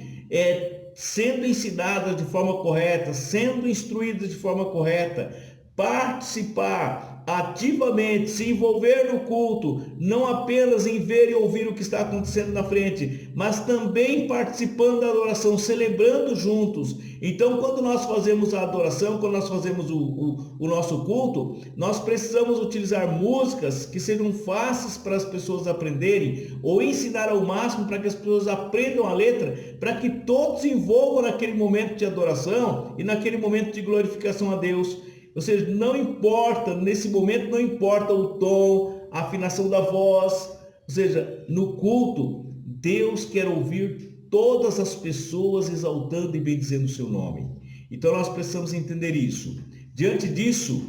sendo ensinadas de forma correta, sendo instruídas de forma correta, participar ativamente, se envolver no culto, não apenas em ver e ouvir o que está acontecendo na frente, mas também participando da adoração, celebrando juntos. Então, quando nós fazemos a adoração, quando nós fazemos o nosso culto, nós precisamos utilizar músicas que sejam fáceis para as pessoas aprenderem, ou ensinar ao máximo para que as pessoas aprendam a letra, para que todos se envolvam naquele momento de adoração e naquele momento de glorificação a Deus. Ou seja, não importa, nesse momento não importa o tom, a afinação da voz. Ou seja, no culto, Deus quer ouvir todas as pessoas exaltando e bendizendo o seu nome. Então nós precisamos entender isso. Diante disso,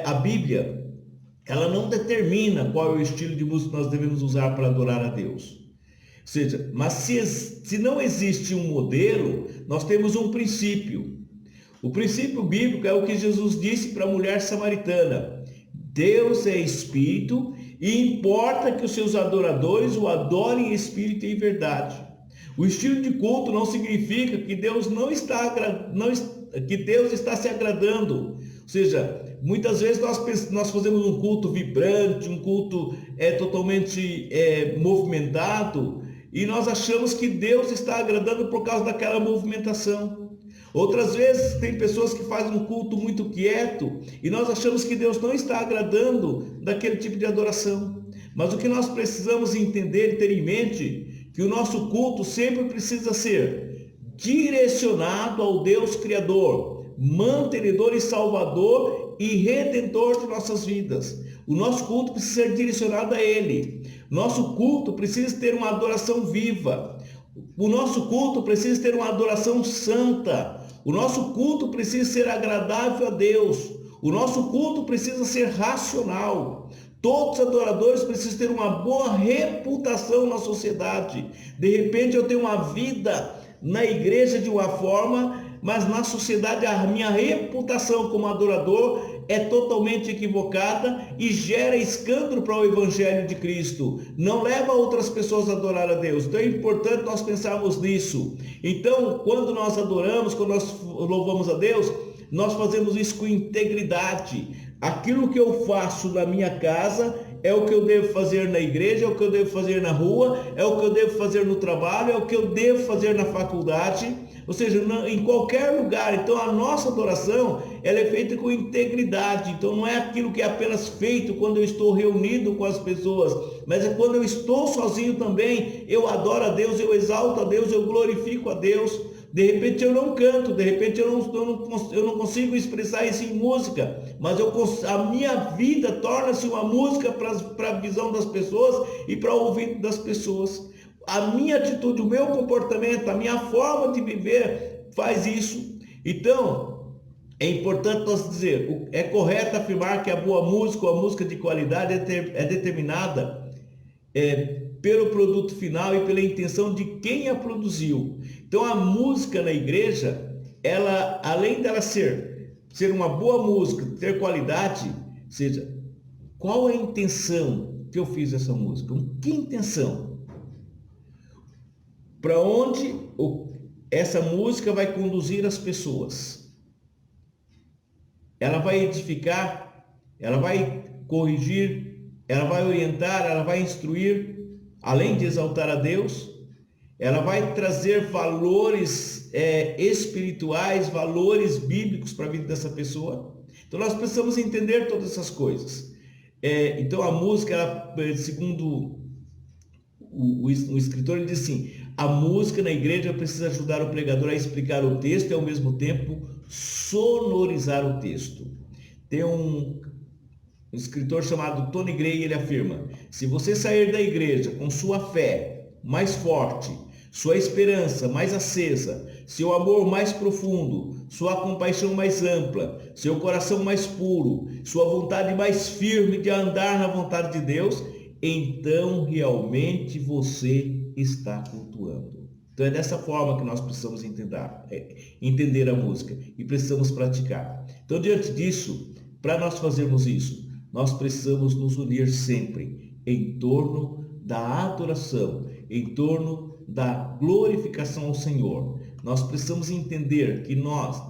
a Bíblia, ela não determina qual é o estilo de música que nós devemos usar para adorar a Deus. Ou seja, mas se não existe um modelo, nós temos um princípio. O princípio bíblico é o que Jesus disse para a mulher samaritana: Deus é espírito e importa que os seus adoradores o adorem em espírito e em verdade. O estilo de culto não significa que Deus que Deus está se agradando. Ou seja, muitas vezes nós fazemos um culto vibrante, um culto totalmente movimentado, e nós achamos que Deus está agradando por causa daquela movimentação. Outras vezes tem pessoas que fazem um culto muito quieto e nós achamos que Deus não está agradando daquele tipo de adoração. Mas o que nós precisamos entender e ter em mente, que o nosso culto sempre precisa ser direcionado ao Deus Criador, mantenedor e salvador e redentor de nossas vidas. O nosso culto precisa ser direcionado a Ele. Nosso culto precisa ter uma adoração viva. O nosso culto precisa ter uma adoração santa. O nosso culto precisa ser agradável a Deus. O nosso culto precisa ser racional. Todos os adoradores precisam ter uma boa reputação na sociedade. De repente eu tenho uma vida na igreja de uma forma, mas na sociedade a minha reputação como adorador é totalmente equivocada e gera escândalo para o Evangelho de Cristo. Não leva outras pessoas a adorar a Deus. Então é importante nós pensarmos nisso. Então, quando nós adoramos, quando nós louvamos a Deus, nós fazemos isso com integridade. Aquilo que eu faço na minha casa é o que eu devo fazer na igreja, é o que eu devo fazer na rua, é o que eu devo fazer no trabalho, é o que eu devo fazer na faculdade. Ou seja, em qualquer lugar. Então a nossa adoração ela é feita com integridade. Então não é aquilo que é apenas feito quando eu estou reunido com as pessoas, mas é quando eu estou sozinho também. Eu adoro a Deus, eu exalto a Deus, eu glorifico a Deus. De repente eu não canto, de repente eu não consigo expressar isso em música, mas a minha vida torna-se uma música para a visão das pessoas e para o ouvido das pessoas. A minha atitude, o meu comportamento, a minha forma de viver faz isso. Então, é importante nós dizer, é correto afirmar que a boa música ou a música de qualidade é determinada pelo produto final e pela intenção de quem a produziu. Então a música na igreja, ela, além dela ser uma boa música, ter qualidade, ou seja, qual é a intenção que eu fiz essa música? Que intenção? Para onde essa música vai conduzir as pessoas? Ela vai edificar, ela vai corrigir, ela vai orientar, ela vai instruir, além de exaltar a Deus, ela vai trazer valores espirituais, valores bíblicos para a vida dessa pessoa. Então nós precisamos entender todas essas coisas. Então a música, ela, segundo o escritor, ele diz assim: a música na igreja precisa ajudar o pregador a explicar o texto e ao mesmo tempo sonorizar o texto. Tem um escritor chamado Tony Gray, ele afirma: se você sair da igreja com sua fé mais forte, sua esperança mais acesa, seu amor mais profundo, sua compaixão mais ampla, seu coração mais puro, sua vontade mais firme de andar na vontade de Deus, então realmente você está cultuando. Então é dessa forma que nós precisamos entender a música e precisamos praticar. Então, diante disso, para nós fazermos isso, nós precisamos nos unir sempre em torno da adoração, em torno da glorificação ao Senhor. Nós precisamos entender que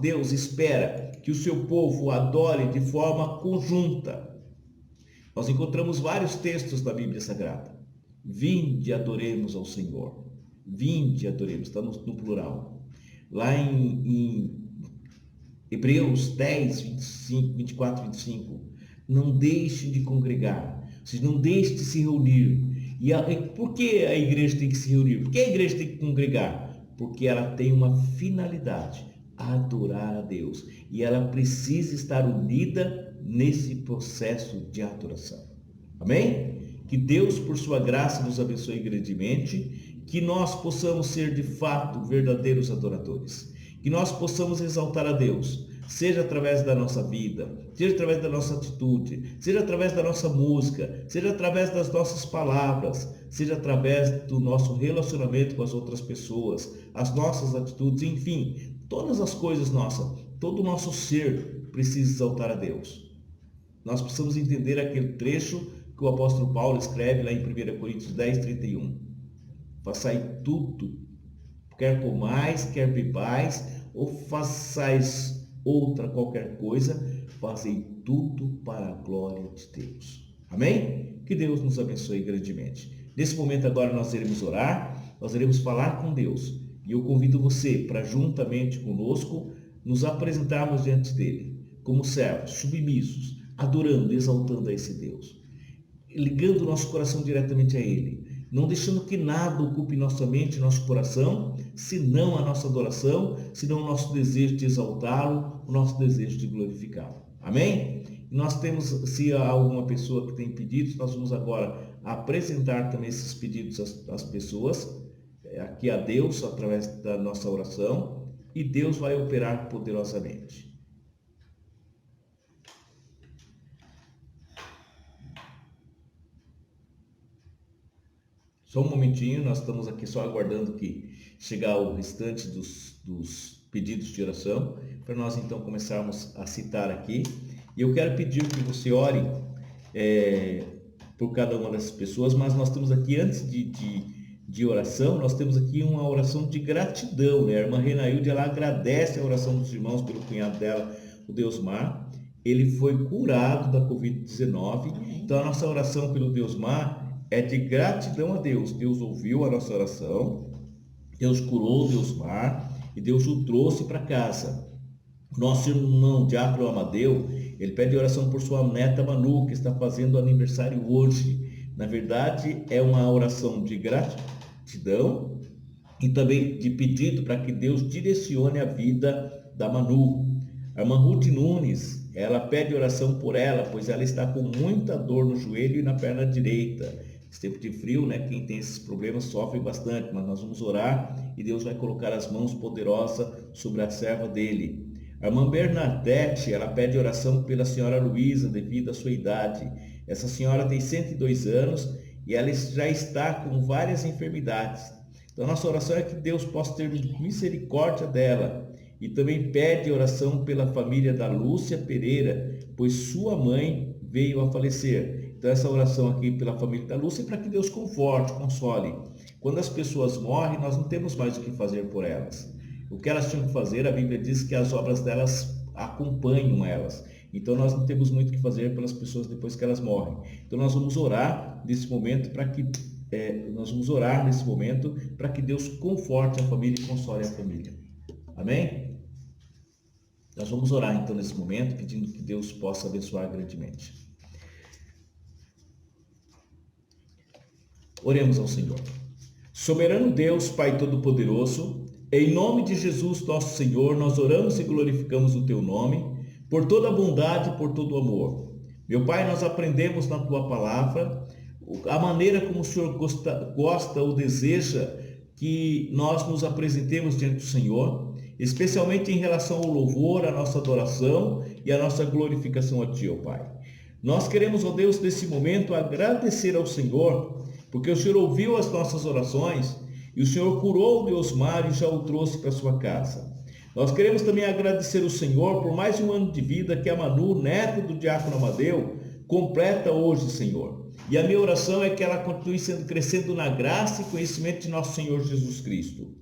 Deus espera que o seu povo adore de forma conjunta. Nós encontramos vários textos da Bíblia Sagrada. Vinde, adoremos ao Senhor. Vinde, adoremos, está no plural. Lá em Hebreus 10, 25, 24, 25, não deixe de congregar, vocês não deixem de se reunir. E por que a igreja tem que se reunir? Por que a igreja tem que congregar? Porque ela tem uma finalidade: adorar a Deus. E ela precisa estar unida nesse processo de adoração. Amém? Que Deus, por sua graça, nos abençoe grandemente, que nós possamos ser de fato verdadeiros adoradores, que nós possamos exaltar a Deus, seja através da nossa vida, seja através da nossa atitude, seja através da nossa música, seja através das nossas palavras, seja através do nosso relacionamento com as outras pessoas, as nossas atitudes, enfim, todas as coisas nossas, todo o nosso ser precisa exaltar a Deus. Nós precisamos entender aquele trecho que o apóstolo Paulo escreve lá em 1 Coríntios 10, 31. Façai tudo, quer comais, quer bebais, ou façais outra qualquer coisa, fazei tudo para a glória de Deus. Amém? Que Deus nos abençoe grandemente. Nesse momento agora nós iremos orar, nós iremos falar com Deus. E eu convido você para, juntamente conosco, nos apresentarmos diante dele, como servos, submissos, adorando, exaltando a esse Deus, ligando o nosso coração diretamente a ele, não deixando que nada ocupe nossa mente, nosso coração, senão a nossa adoração, senão o nosso desejo de exaltá-lo, o nosso desejo de glorificá-lo. Amém? E nós temos, se há alguma pessoa que tem pedidos, nós vamos agora apresentar também esses pedidos às pessoas, aqui a Deus, através da nossa oração, e Deus vai operar poderosamente. Só um momentinho, nós estamos aqui só aguardando que chegar o restante dos pedidos de oração, para nós então começarmos a citar aqui. E eu quero pedir que você ore por cada uma dessas pessoas, mas nós temos aqui, antes de oração, nós temos aqui uma oração de gratidão, né? A irmã Renailde, ela agradece a oração dos irmãos pelo cunhado dela, o Deusmar. Ele foi curado da Covid-19, então a nossa oração pelo Deusmar é de gratidão a Deus. Deus ouviu a nossa oração, Deus curou o Deusmar e Deus o trouxe para casa. Nosso irmão Diácono Amadeu, ele pede oração por sua neta Manu, que está fazendo aniversário hoje. Na verdade, é uma oração de gratidão e também de pedido para que Deus direcione a vida da Manu. A irmã Ruth Nunes, ela pede oração por ela, pois ela está com muita dor no joelho e na perna direita. Esse tempo de frio, né? Quem tem esses problemas sofre bastante, mas nós vamos orar e Deus vai colocar as mãos poderosas sobre a serva dele. A irmã Bernadette, ela pede oração pela senhora Luísa devido à sua idade. Essa senhora tem 102 anos e ela já está com várias enfermidades. Então, nossa oração é que Deus possa ter misericórdia dela. E também pede oração pela família da Lúcia Pereira, pois sua mãe veio a falecer. Então, essa oração aqui pela família da Lúcia é para que Deus conforte, console. Quando as pessoas morrem, nós não temos mais o que fazer por elas. O que elas tinham que fazer, a Bíblia diz que as obras delas acompanham elas. Então, nós não temos muito o que fazer pelas pessoas depois que elas morrem. Então, nós vamos orar nesse momento para que Deus conforte a família e console a família. Amém? Nós vamos orar então nesse momento, pedindo que Deus possa abençoar grandemente. Oremos ao Senhor. Soberano Deus, Pai Todo-Poderoso, em nome de Jesus, nosso Senhor, nós oramos e glorificamos o Teu nome, por toda a bondade e por todo o amor. Meu Pai, nós aprendemos na Tua palavra a maneira como o Senhor gosta ou deseja que nós nos apresentemos diante do Senhor, especialmente em relação ao louvor, à nossa adoração e à nossa glorificação a Ti, ó Pai. Nós queremos, ó Deus, nesse momento agradecer ao Senhor, porque o Senhor ouviu as nossas orações e o Senhor curou o Deusmar e já o trouxe para sua casa. Nós queremos também agradecer ao Senhor por mais um ano de vida que a Manu, neta do diácono Amadeu, completa hoje, Senhor. E a minha oração é que ela continue crescendo na graça e conhecimento de nosso Senhor Jesus Cristo.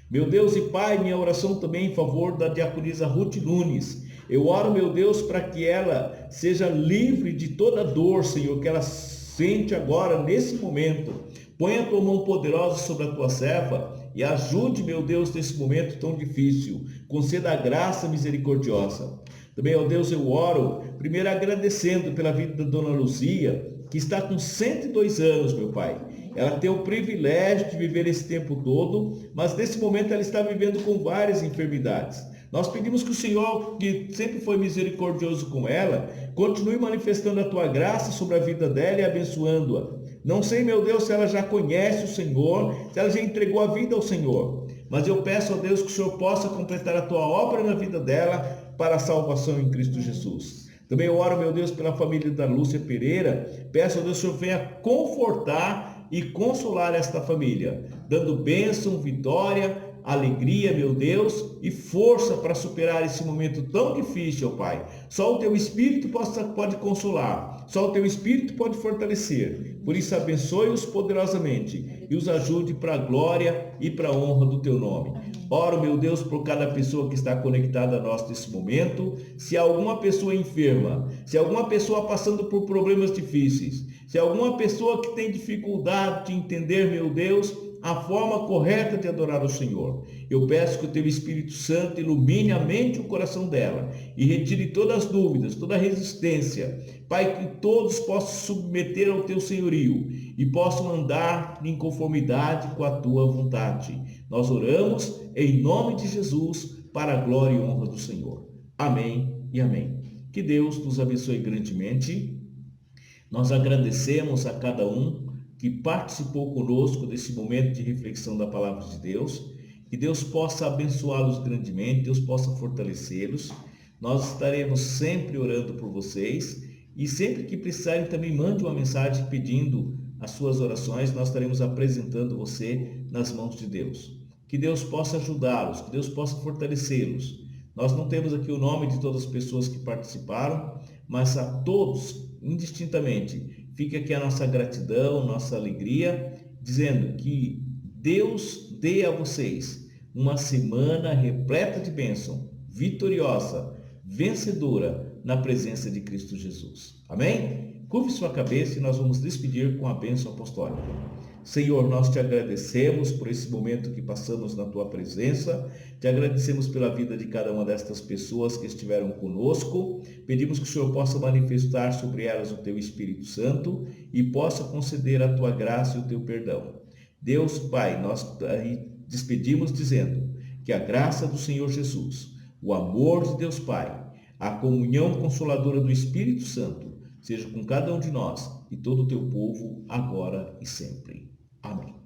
Meu Deus e Pai, minha oração também em favor da diaconisa Ruth Nunes. Eu oro, meu Deus, para que ela seja livre de toda dor, Senhor, que ela sente agora, nesse momento. Ponha a tua mão poderosa sobre a tua serva e ajude, meu Deus, nesse momento tão difícil. Conceda a graça misericordiosa. Também, ó Deus, eu oro, primeiro agradecendo pela vida da dona Luzia, que está com 102 anos, meu Pai. Ela tem o privilégio de viver esse tempo todo, mas nesse momento ela está vivendo com várias enfermidades. Nós pedimos que o Senhor, que sempre foi misericordioso com ela, continue manifestando a Tua graça sobre a vida dela e abençoando-a. Não sei, meu Deus, se ela já conhece o Senhor, se ela já entregou a vida ao Senhor, mas eu peço a Deus que o Senhor possa completar a Tua obra na vida dela para a salvação em Cristo Jesus. Também eu oro, meu Deus, pela família da Lúcia Pereira. Peço a Deus que o Senhor venha confortar e consolar esta família, dando bênção, vitória, alegria, meu Deus, e força para superar esse momento tão difícil, ó Pai. Só o Teu Espírito pode consolar, só o Teu Espírito pode fortalecer. Por isso, abençoe-os poderosamente e os ajude para a glória e para a honra do Teu nome. Oro, meu Deus, por cada pessoa que está conectada a nós nesse momento. Se há alguma pessoa enferma, se há alguma pessoa passando por problemas difíceis, se há alguma pessoa que tem dificuldade de entender, meu Deus, a forma correta de adorar o Senhor, eu peço que o Teu Espírito Santo ilumine a mente e o coração dela e retire todas as dúvidas, toda a resistência. Pai, que todos possam se submeter ao Teu senhorio e possam andar em conformidade com a Tua vontade. Nós oramos em nome de Jesus para a glória e honra do Senhor. Amém e amém. Que Deus nos abençoe grandemente. Nós agradecemos a cada um que participou conosco desse momento de reflexão da palavra de Deus. Que Deus possa abençoá-los grandemente, Deus possa fortalecê-los. Nós estaremos sempre orando por vocês e sempre que precisarem também mande uma mensagem pedindo as suas orações, nós estaremos apresentando você nas mãos de Deus. Que Deus possa ajudá-los, que Deus possa fortalecê-los. Nós não temos aqui o nome de todas as pessoas que participaram, mas a todos, indistintamente, fica aqui a nossa gratidão, nossa alegria, dizendo que Deus dê a vocês uma semana repleta de bênção, vitoriosa, vencedora na presença de Cristo Jesus. Amém? Curve sua cabeça e nós vamos despedir com a bênção apostólica. Senhor, nós te agradecemos por esse momento que passamos na tua presença, te agradecemos pela vida de cada uma destas pessoas que estiveram conosco, pedimos que o Senhor possa manifestar sobre elas o teu Espírito Santo e possa conceder a tua graça e o teu perdão. Deus, Pai, nós despedimos dizendo que a graça do Senhor Jesus, o amor de Deus Pai, a comunhão consoladora do Espírito Santo, seja com cada um de nós e todo o teu povo, agora e sempre. Amém.